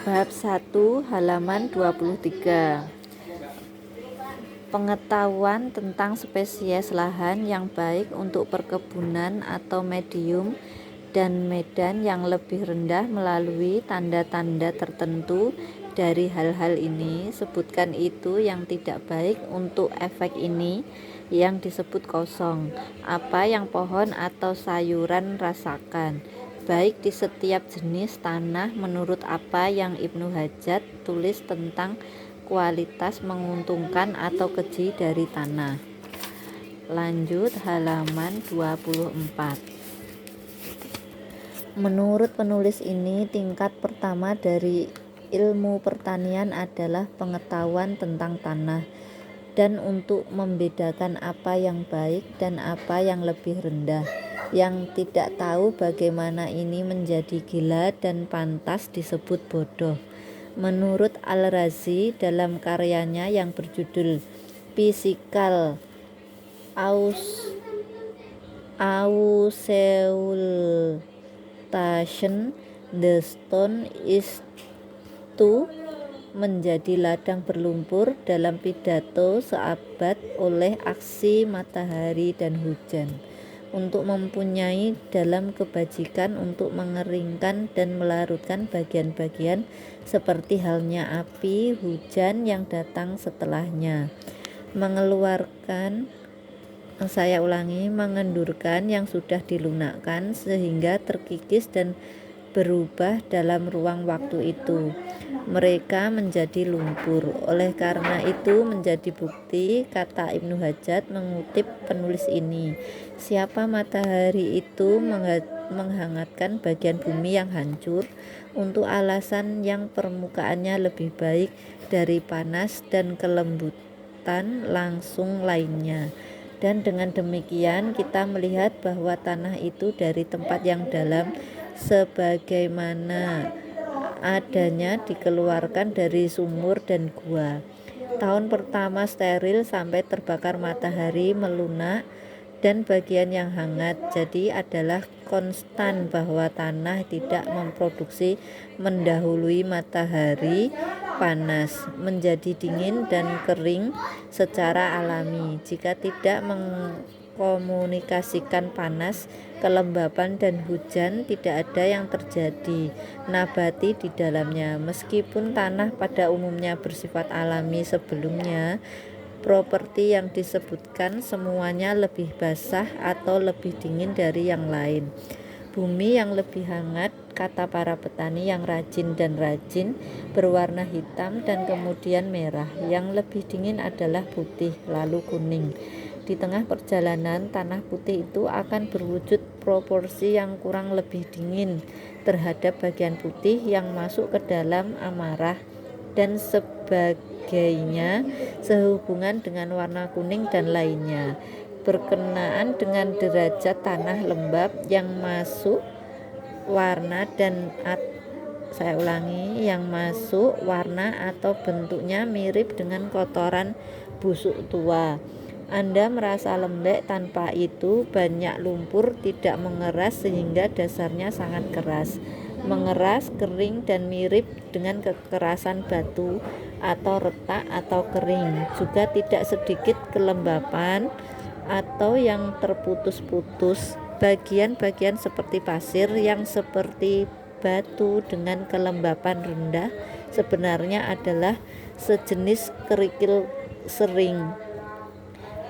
Bab 1 halaman 23. Pengetahuan tentang spesies lahan yang baik untuk perkebunan atau medium dan medan yang lebih rendah melalui tanda-tanda tertentu dari hal-hal ini. Sebutkan itu yang tidak baik untuk efek ini yang disebut kosong. Apa yang pohon atau sayuran rasakan baik di setiap jenis tanah menurut apa yang Ibnu Hajjat tulis tentang kualitas menguntungkan atau keji dari tanah. Lanjut halaman 24. Menurut penulis ini, tingkat pertama dari ilmu pertanian adalah pengetahuan tentang tanah, dan untuk membedakan apa yang baik dan apa yang lebih rendah. Yang tidak tahu bagaimana ini menjadi gila dan pantas disebut bodoh. Menurut Al-Razi dalam karyanya yang berjudul Physical Auscultation, the stone is to menjadi ladang berlumpur dalam pidato seabad oleh aksi matahari dan hujan, untuk mempunyai dalam kebajikan untuk mengeringkan dan melarutkan bagian-bagian seperti halnya api hujan yang datang setelahnya, mengendurkan yang sudah dilunakkan sehingga terkikis dan berubah dalam ruang waktu itu. Mereka menjadi lumpur. Oleh karena itu menjadi bukti, kata Ibnu Hajjat mengutip penulis ini, siapa matahari itu menghangatkan bagian bumi yang hancur untuk alasan yang permukaannya lebih baik dari panas dan kelembutan langsung lainnya. Dan dengan demikian kita melihat bahwa tanah itu dari tempat yang dalam sebagaimana adanya dikeluarkan dari sumur dan gua. Tahun pertama steril sampai terbakar matahari melunak dan bagian yang hangat, jadi adalah konstan bahwa tanah tidak memproduksi mendahului matahari panas, menjadi dingin dan kering secara alami. Jika tidak mengkomunikasikan panas, kelembapan dan hujan, tidak ada yang terjadi nabati di dalamnya. Meskipun tanah pada umumnya bersifat alami sebelumnya, properti yang disebutkan semuanya lebih basah atau lebih dingin dari yang lain. Bumi yang lebih hangat, kata para petani yang rajin dan rajin, berwarna hitam dan kemudian merah. Yang lebih dingin adalah putih, lalu kuning. Di tengah perjalanan, tanah putih itu akan berwujud proporsi yang kurang lebih dingin terhadap bagian putih yang masuk ke dalam amarah dan sebagainya sehubungan dengan warna kuning dan lainnya, berkenaan dengan derajat tanah lembab yang masuk warna yang masuk warna atau bentuknya mirip dengan kotoran busuk tua. Anda merasa lembek, tanpa itu banyak lumpur tidak mengeras sehingga dasarnya sangat keras, mengeras, kering dan mirip dengan kekerasan batu atau retak atau kering. Juga tidak sedikit kelembapan atau yang terputus-putus. Bagian-bagian seperti pasir yang seperti batu dengan kelembapan rendah sebenarnya adalah sejenis kerikil sering.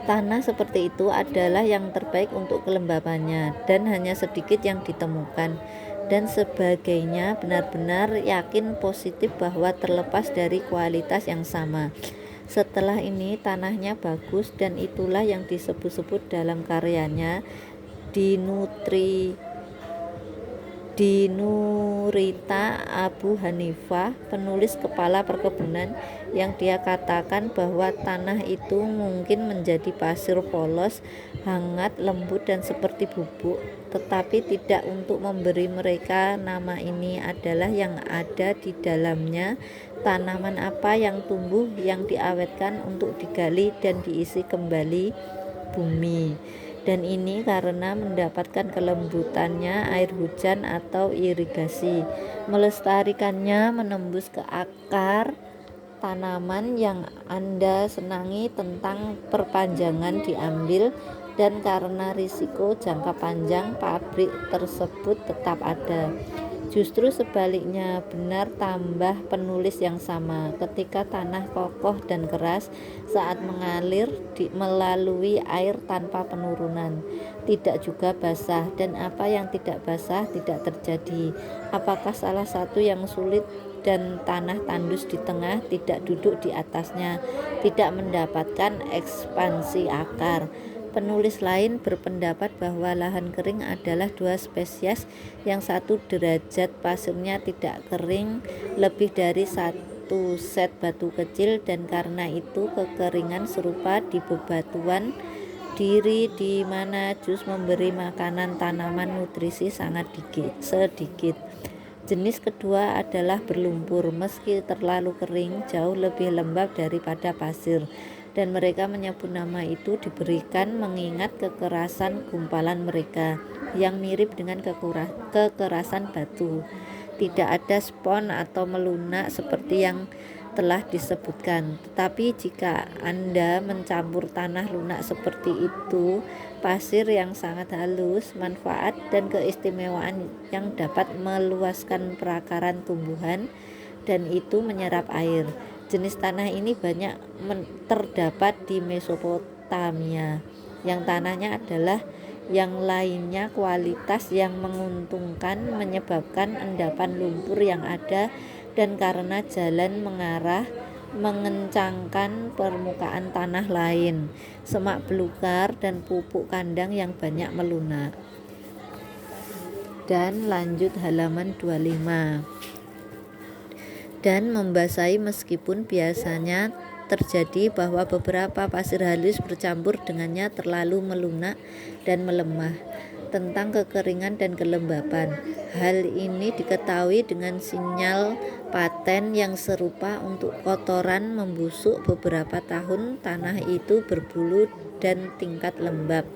Tanah seperti itu adalah yang terbaik untuk kelembapannya dan hanya sedikit yang ditemukan. Dan sebagainya, benar-benar yakin positif bahwa terlepas dari kualitas yang sama. Setelah ini tanahnya bagus, dan itulah yang disebut-sebut dalam karyanya Dinurita Abu Hanifah, penulis kepala perkebunan, yang dia katakan bahwa tanah itu mungkin menjadi pasir polos, hangat, lembut dan seperti bubuk, tetapi tidak untuk memberi mereka nama. Ini adalah yang ada di dalamnya, tanaman apa yang tumbuh, yang diawetkan untuk digali dan diisi kembali bumi. dan ini karena mendapatkan kelembutannya air hujan atau irigasi. Melestarikannya menembus ke akar tanaman yang Anda senangi tentang perpanjangan diambil, dan karena risiko jangka panjang pabrik tersebut tetap ada. Justru sebaliknya, benar tambah penulis yang sama. Ketika tanah kokoh dan keras saat mengalir melalui air tanpa penurunan, tidak juga basah, dan apa yang tidak basah tidak terjadi. Apakah salah satu yang sulit dan tanah tandus di tengah, tidak duduk di atasnya, tidak mendapatkan ekspansi akar? Penulis lain berpendapat bahwa lahan kering adalah dua spesies, yang satu derajat pasirnya tidak kering lebih dari satu set batu kecil, dan karena itu kekeringan serupa di bebatuan diri di mana jus memberi makanan tanaman nutrisi sangat sedikit. Jenis kedua adalah berlumpur, meski terlalu kering jauh lebih lembab daripada pasir, dan mereka menyebut nama itu diberikan mengingat kekerasan gumpalan mereka yang mirip dengan kekerasan batu. Tidak ada spon atau melunak seperti yang telah disebutkan, tetapi jika Anda mencampur tanah lunak seperti itu, pasir yang sangat halus, manfaat dan keistimewaan yang dapat meluaskan perakaran tumbuhan, dan itu menyerap air. Jenis tanah ini banyak terdapat di Mesopotamia, yang tanahnya adalah yang lainnya kualitas yang menguntungkan, menyebabkan endapan lumpur yang ada, dan karena jalan mengarah mengencangkan permukaan tanah lain, semak belukar dan pupuk kandang yang banyak melunak. Dan lanjut halaman 25. Dan membasahi, meskipun biasanya terjadi bahwa beberapa pasir halus bercampur dengannya terlalu melunak dan melemah. Tentang kekeringan dan kelembapan, hal ini diketahui dengan sinyal paten yang serupa. Untuk kotoran membusuk beberapa tahun, tanah itu berbulu dan tingkat lembab.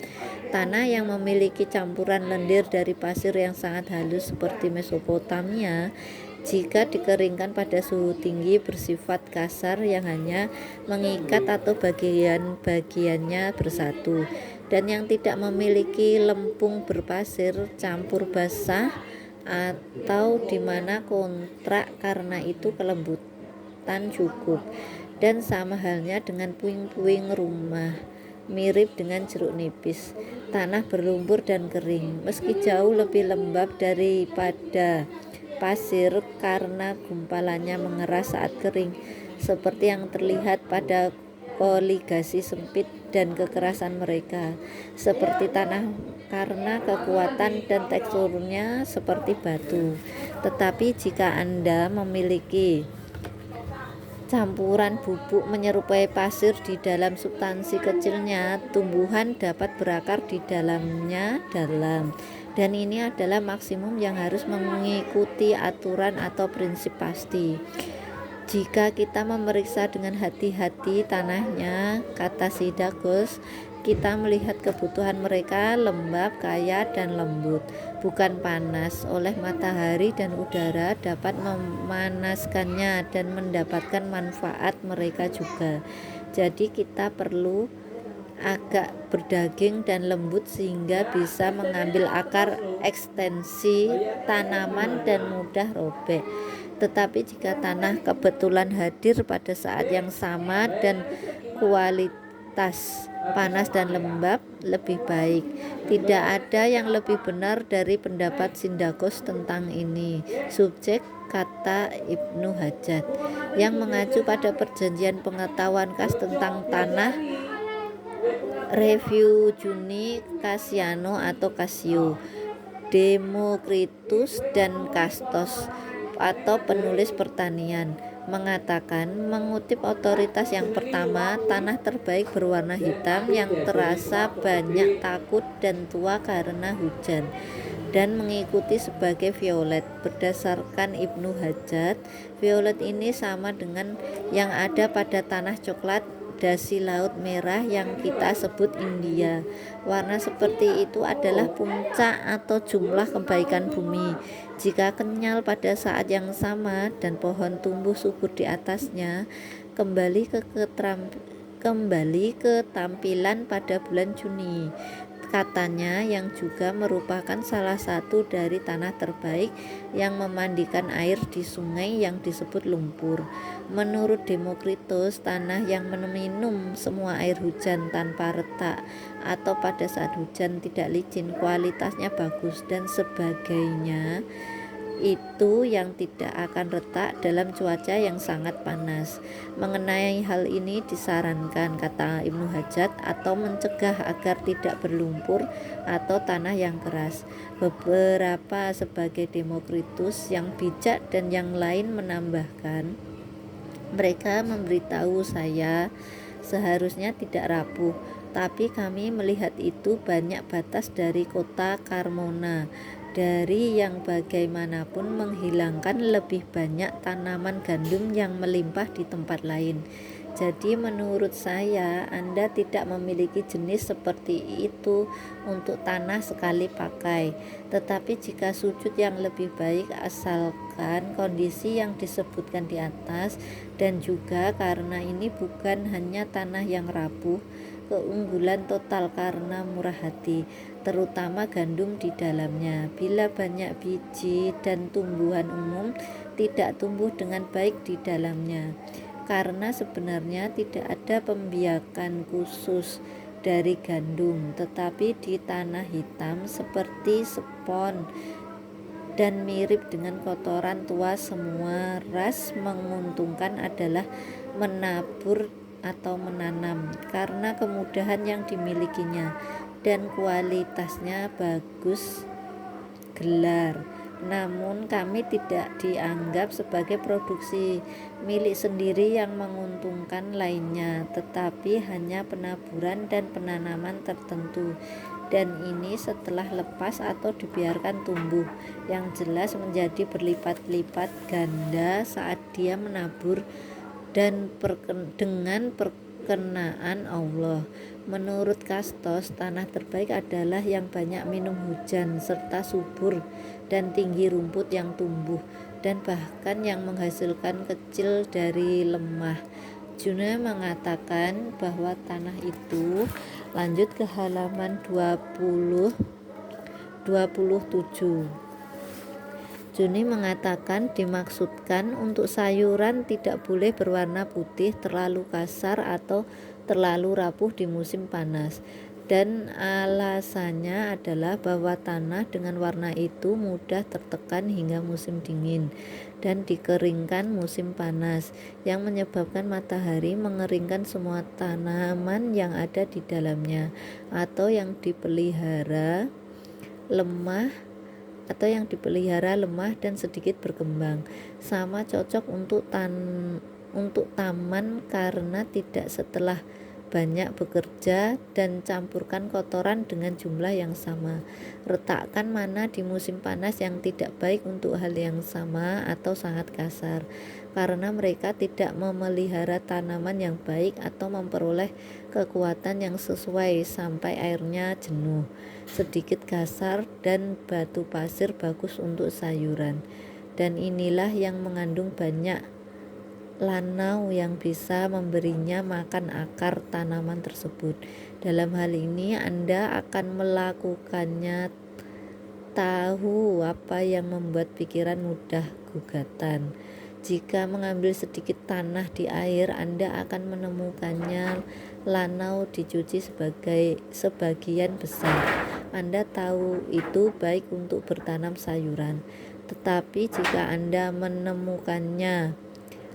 Tanah yang memiliki campuran lendir dari pasir yang sangat halus seperti Mesopotamia, jika dikeringkan pada suhu tinggi, bersifat kasar yang hanya mengikat atau bagian-bagiannya bersatu, dan yang tidak memiliki lempung berpasir campur basah atau di mana kontrak, karena itu kelembutan cukup. Dan sama halnya dengan puing-puing rumah, mirip dengan jeruk nipis. Tanah berlumpur dan kering, meski jauh lebih lembab daripada pasir karena gumpalannya mengeras saat kering, seperti yang terlihat pada koligasi sempit dan kekerasan mereka, seperti tanah karena kekuatan dan teksturnya seperti batu. Tetapi jika Anda memiliki campuran bubuk menyerupai pasir di dalam substansi kecilnya, tumbuhan dapat berakar di dalamnya dalam. Dan ini adalah maksimum yang harus mengikuti aturan atau prinsip pasti. Jika kita memeriksa dengan hati-hati tanahnya, kata Sidagos, kita melihat kebutuhan mereka lembab, kaya, dan lembut, bukan panas. Oleh matahari dan udara dapat memanaskannya dan mendapatkan manfaat mereka juga. Jadi kita perlu agak berdaging dan lembut sehingga bisa mengambil akar ekstensi tanaman dan mudah robek. Tetapi jika tanah kebetulan hadir pada saat yang sama dan kualitas panas dan lembab lebih baik, tidak ada yang lebih benar dari pendapat Sindakos tentang ini. Subjek kata Ibnu Hajjat yang mengacu pada perjanjian pengetahuan khas tentang tanah, Review Juni Cassiano atau Cassio, Demokritus dan Castos atau penulis pertanian, mengatakan, mengutip otoritas yang pertama, tanah terbaik berwarna hitam yang terasa banyak takut dan tua karena hujan, dan mengikuti sebagai violet. Berdasarkan Ibnu Hajjat, violet ini sama dengan yang ada pada tanah coklat dasi laut merah yang kita sebut India. Warna seperti itu adalah puncak atau jumlah kebaikan bumi. Jika kenyal pada saat yang sama dan pohon tumbuh subur di atasnya, kembali ke tampilan pada bulan Juni. Katanya yang juga merupakan salah satu dari tanah terbaik yang memandikan air di sungai yang disebut lumpur. Menurut Demokritus, tanah yang meminum semua air hujan tanpa retak atau pada saat hujan tidak licin, kualitasnya bagus dan sebagainya, itu yang tidak akan retak dalam cuaca yang sangat panas. Mengenai hal ini disarankan, kata Ibnu Hajat, atau mencegah agar tidak berlumpur atau tanah yang keras. Beberapa sebagai Demokritus yang bijak dan yang lain menambahkan, mereka memberitahu saya seharusnya tidak rapuh, tapi kami melihat itu banyak batas dari kota Carmona, dari yang bagaimanapun menghilangkan lebih banyak tanaman gandum yang melimpah di tempat lain. Jadi menurut saya Anda tidak memiliki jenis seperti itu untuk tanah sekali pakai. Tetapi jika sujud yang lebih baik asalkan kondisi yang disebutkan di atas, dan juga karena ini bukan hanya tanah yang rapuh, keunggulan total karena murah hati, terutama gandum di dalamnya. Bila banyak biji dan tumbuhan umum tidak tumbuh dengan baik di dalamnya, karena sebenarnya tidak ada pembiakan khusus dari gandum, tetapi di tanah hitam seperti spon dan mirip dengan kotoran tua, semua ras menguntungkan adalah menabur atau menanam karena kemudahan yang dimilikinya dan kualitasnya bagus gelar. Namun kami tidak dianggap sebagai produksi milik sendiri yang menguntungkan lainnya, tetapi hanya penaburan dan penanaman tertentu, dan ini setelah lepas atau dibiarkan tumbuh, yang jelas menjadi berlipat-lipat ganda saat dia menabur dan dengan perkenaan Allah. Menurut Kastos, tanah terbaik adalah yang banyak minum hujan serta subur dan tinggi rumput yang tumbuh dan bahkan yang menghasilkan kecil dari lemah. Juna mengatakan bahwa tanah itu, lanjut ke halaman 27. Juni mengatakan dimaksudkan untuk sayuran tidak boleh berwarna putih terlalu kasar atau terlalu rapuh di musim panas, dan alasannya adalah bahwa tanah dengan warna itu mudah tertekan hingga musim dingin dan dikeringkan musim panas, yang menyebabkan matahari mengeringkan semua tanaman yang ada di dalamnya atau yang dipelihara lemah dan sedikit berkembang. Sama cocok untuk taman karena tidak setelah banyak bekerja dan campurkan kotoran dengan jumlah yang sama. Retakkan mana di musim panas yang tidak baik untuk hal yang sama atau sangat kasar, karena mereka tidak memelihara tanaman yang baik atau memperoleh kekuatan yang sesuai sampai airnya jenuh. Sedikit kasar dan batu pasir bagus untuk sayuran, dan inilah yang mengandung banyak lanau yang bisa memberinya makan akar tanaman tersebut. Dalam hal ini Anda akan melakukannya. Tahu apa yang membuat pikiran mudah gugatan. Jika mengambil sedikit tanah di air, Anda akan menemukannya lanau dicuci sebagian besar. Anda tahu itu baik untuk bertanam sayuran. Tetapi jika Anda menemukannya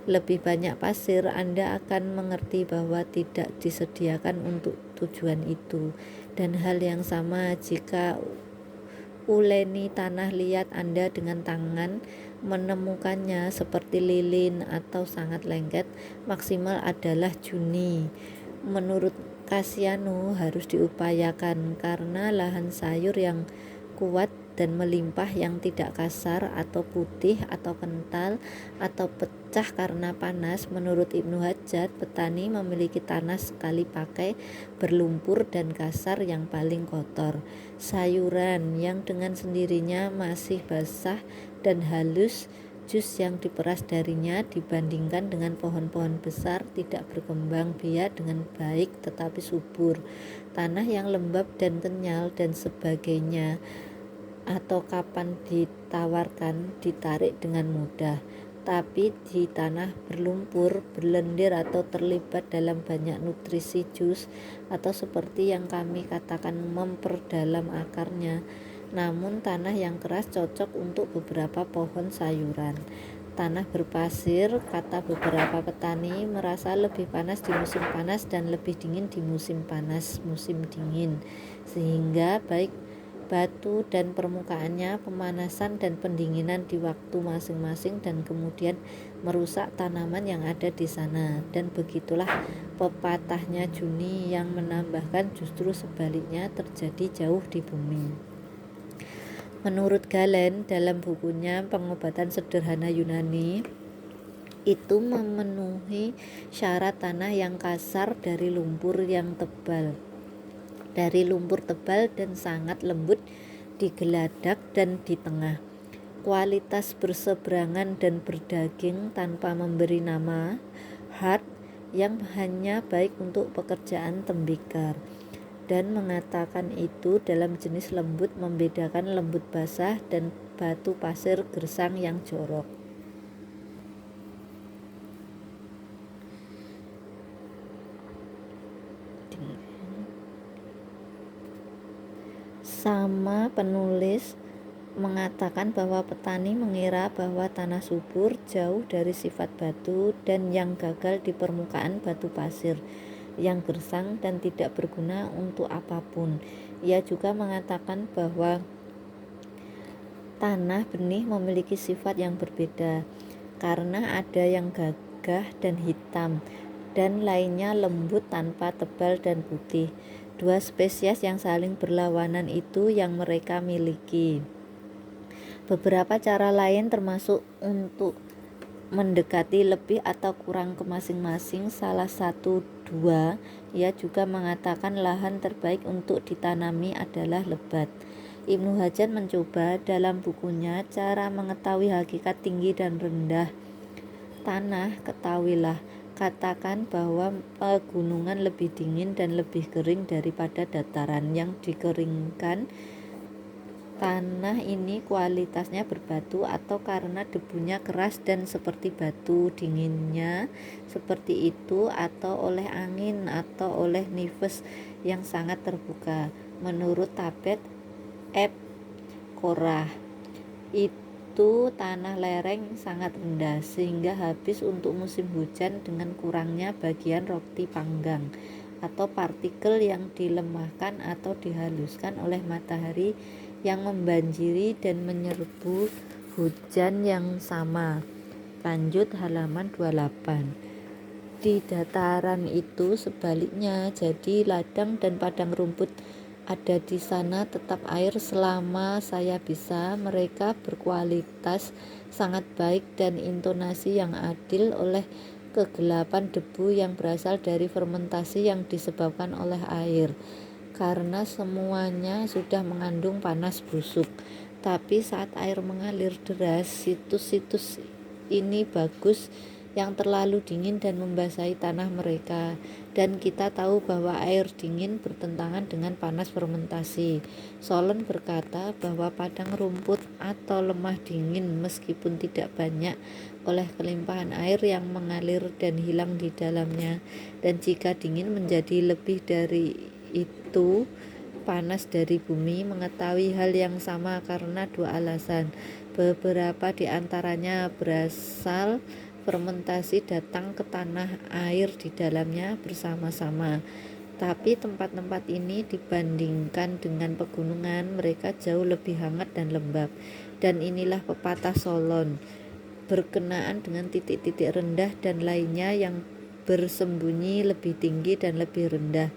lebih banyak pasir, Anda akan mengerti bahwa tidak disediakan untuk tujuan itu. Dan hal yang sama jika uleni tanah liat Anda dengan tangan menemukannya seperti lilin atau sangat lengket, maksimal adalah Juni. Menurut Kasiano harus diupayakan karena lahan sayur yang kuat dan melimpah yang tidak kasar atau putih atau kental atau pecah karena panas. Menurut Ibnu Hajjat, petani memiliki tanah sekali pakai berlumpur dan kasar yang paling kotor. Sayuran yang dengan sendirinya masih basah dan halus, jus yang diperas darinya dibandingkan dengan pohon-pohon besar tidak berkembang biak dengan baik tetapi subur. Tanah yang lembab dan kenyal dan sebagainya, atau kapan ditawarkan ditarik dengan mudah. Tapi di tanah berlumpur, berlendir atau terlibat dalam banyak nutrisi jus atau seperti yang kami katakan memperdalam akarnya. Namun tanah yang keras cocok untuk beberapa pohon sayuran. Tanah berpasir, kata beberapa petani, merasa lebih panas di musim panas dan lebih dingin di musim panas, musim dingin, sehingga baik batu dan permukaannya, pemanasan dan pendinginan di waktu masing-masing dan kemudian merusak tanaman yang ada di sana. Dan begitulah pepatahnya Juni yang menambahkan justru sebaliknya terjadi jauh di bumi. Menurut Galen dalam bukunya Pengobatan Sederhana Yunani, itu memenuhi syarat tanah yang kasar dari lumpur tebal dan sangat lembut di geladak dan di tengah. Kualitas berseberangan dan berdaging tanpa memberi nama, hard, yang hanya baik untuk pekerjaan tembikar. Dan mengatakan itu dalam jenis lembut membedakan lembut basah dan batu pasir gersang yang jorok. Sama penulis mengatakan bahwa petani mengira bahwa tanah subur jauh dari sifat batu dan yang gagal di permukaan batu pasir yang gersang dan tidak berguna untuk apapun. Ia juga mengatakan bahwa tanah benih memiliki sifat yang berbeda, karena ada yang gagah dan hitam dan lainnya lembut tanpa tebal dan putih. Dua spesies yang saling berlawanan itu yang mereka miliki. Beberapa cara lain termasuk untuk mendekati lebih atau kurang ke masing-masing, salah satu dua. Ia juga mengatakan lahan terbaik untuk ditanami adalah lebat. Ibnu Hajjat mencoba dalam bukunya Cara Mengetahui Hakikat Tinggi dan Rendah Tanah. Ketahuilah, katakan bahwa pegunungan lebih dingin dan lebih kering daripada dataran yang dikeringkan. Tanah ini kualitasnya berbatu atau karena debunya keras dan seperti batu, dinginnya seperti itu, atau oleh angin atau oleh nifas yang sangat terbuka. Menurut Tabet Ep Korah, itu tanah lereng sangat rendah sehingga habis untuk musim hujan dengan kurangnya bagian roti panggang atau partikel yang dilemahkan atau dihaluskan oleh matahari yang membanjiri dan menyerbu hujan yang sama. Lanjut halaman 28. Di dataran itu sebaliknya, jadi ladang dan padang rumput ada di sana tetap air selama saya bisa. Mereka berkualitas sangat baik dan intonasi yang adil oleh kegelapan debu yang berasal dari fermentasi yang disebabkan oleh air, karena semuanya sudah mengandung panas busuk. Tapi saat air mengalir deras, situs-situs ini bagus yang terlalu dingin dan membasahi tanah mereka. Dan kita tahu bahwa air dingin bertentangan dengan panas fermentasi. Solon berkata bahwa padang rumput atau lemah dingin meskipun tidak banyak oleh kelimpahan air yang mengalir dan hilang di dalamnya. Dan jika dingin menjadi lebih dari itu panas dari bumi, mengetahui hal yang sama karena dua alasan. Beberapa di antaranya berasal fermentasi datang ke tanah air di dalamnya bersama-sama. Tapi tempat-tempat ini dibandingkan dengan pegunungan, mereka jauh lebih hangat dan lembab. Dan inilah pepatah Solon berkenaan dengan titik-titik rendah dan lainnya yang bersembunyi lebih tinggi dan lebih rendah,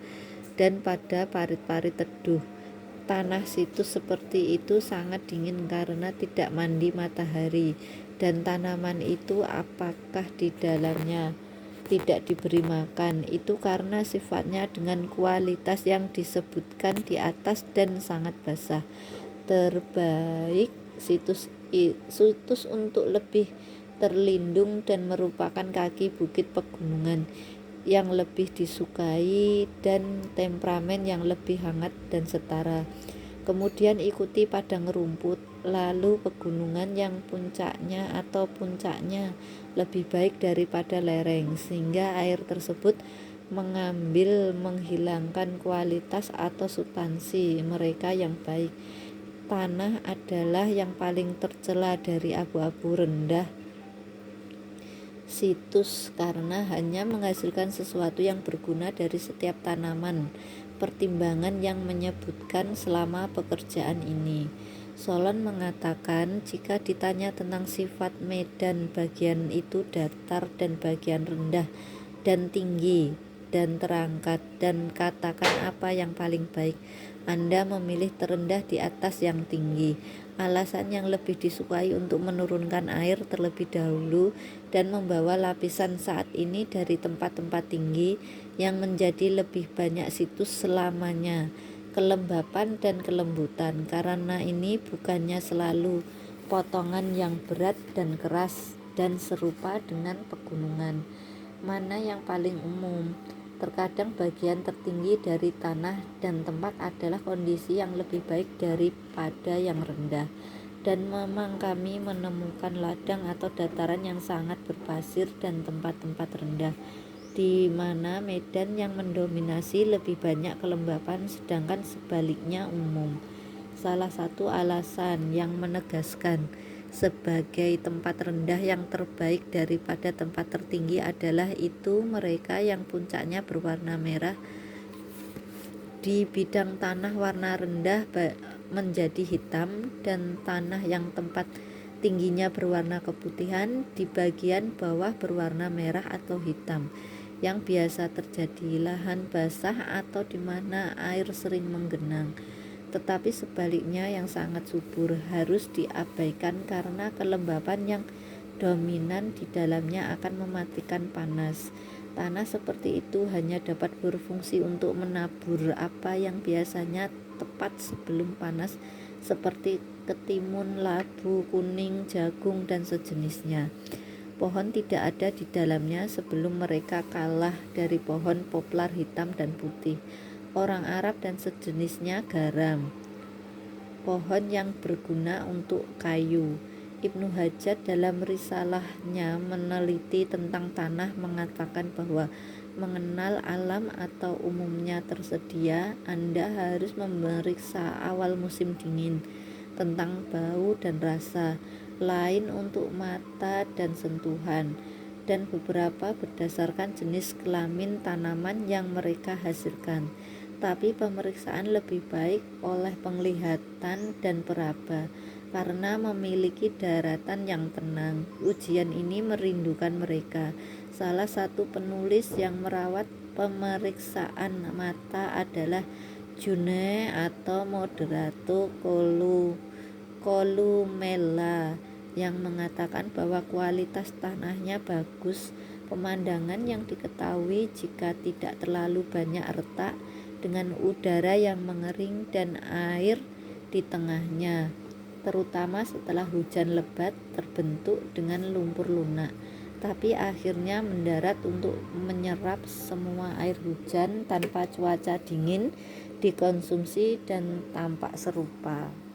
dan pada parit-parit teduh. Tanah situs seperti itu sangat dingin karena tidak mandi matahari, dan tanaman itu apakah di dalamnya tidak diberi makan, itu karena sifatnya dengan kualitas yang disebutkan di atas dan sangat basah. Terbaik situs untuk lebih terlindung dan merupakan kaki bukit pegunungan yang lebih disukai dan temperamen yang lebih hangat dan setara. Kemudian ikuti padang rumput, lalu pegunungan yang puncaknya lebih baik daripada lereng, sehingga air tersebut menghilangkan kualitas atau substansi mereka yang baik. Tanah adalah yang paling tercela dari abu-abu rendah situs karena hanya menghasilkan sesuatu yang berguna dari setiap tanaman. Pertimbangan yang menyebutkan selama pekerjaan ini. Solon mengatakan jika ditanya tentang sifat medan bagian itu datar dan bagian rendah dan tinggi dan terangkat, dan katakan apa yang paling baik, Anda memilih terendah di atas yang tinggi. Alasan yang lebih disukai untuk menurunkan air terlebih dahulu dan membawa lapisan saat ini dari tempat-tempat tinggi yang menjadi lebih banyak situs selamanya, kelembapan dan kelembutan, karena ini bukannya selalu potongan yang berat dan keras dan serupa dengan pegunungan. Mana yang paling umum? Terkadang bagian tertinggi dari tanah dan tempat adalah kondisi yang lebih baik daripada yang rendah. Dan memang kami menemukan ladang atau dataran yang sangat berpasir dan tempat-tempat rendah, di mana medan yang mendominasi lebih banyak kelembapan, sedangkan sebaliknya umum. Salah satu alasan yang menegaskan sebagai tempat rendah yang terbaik daripada tempat tertinggi adalah itu mereka yang puncaknya berwarna merah di bidang tanah warna rendah menjadi hitam, dan tanah yang tempat tingginya berwarna keputihan di bagian bawah berwarna merah atau hitam, yang biasa terjadi lahan basah atau di mana air sering menggenang. Tetapi sebaliknya yang sangat subur harus diabaikan karena kelembapan yang dominan di dalamnya akan mematikan panas. Tanah seperti itu hanya dapat berfungsi untuk menabur apa yang biasanya tepat sebelum panas, seperti ketimun, labu, kuning, jagung, dan sejenisnya. Pohon tidak ada di dalamnya sebelum mereka kalah dari pohon poplar hitam dan putih, orang Arab dan sejenisnya, garam, pohon yang berguna untuk kayu. Ibnu Hajar dalam risalahnya meneliti tentang tanah mengatakan bahwa mengenal alam atau umumnya tersedia, Anda harus memeriksa awal musim dingin tentang bau dan rasa, lain untuk mata dan sentuhan, dan beberapa berdasarkan jenis kelamin tanaman yang mereka hasilkan. Tapi pemeriksaan lebih baik oleh penglihatan dan peraba karena memiliki daratan yang tenang. Ujian ini merindukan mereka. Salah satu penulis yang merawat pemeriksaan mata adalah June atau Moderato Columella, yang mengatakan bahwa kualitas tanahnya bagus. Pemandangan yang diketahui jika tidak terlalu banyak retak, dengan udara yang mengering dan air di tengahnya, terutama setelah hujan lebat, terbentuk dengan lumpur lunak, tapi akhirnya mendarat untuk menyerap semua air hujan tanpa cuaca dingin dikonsumsi dan tampak serupa.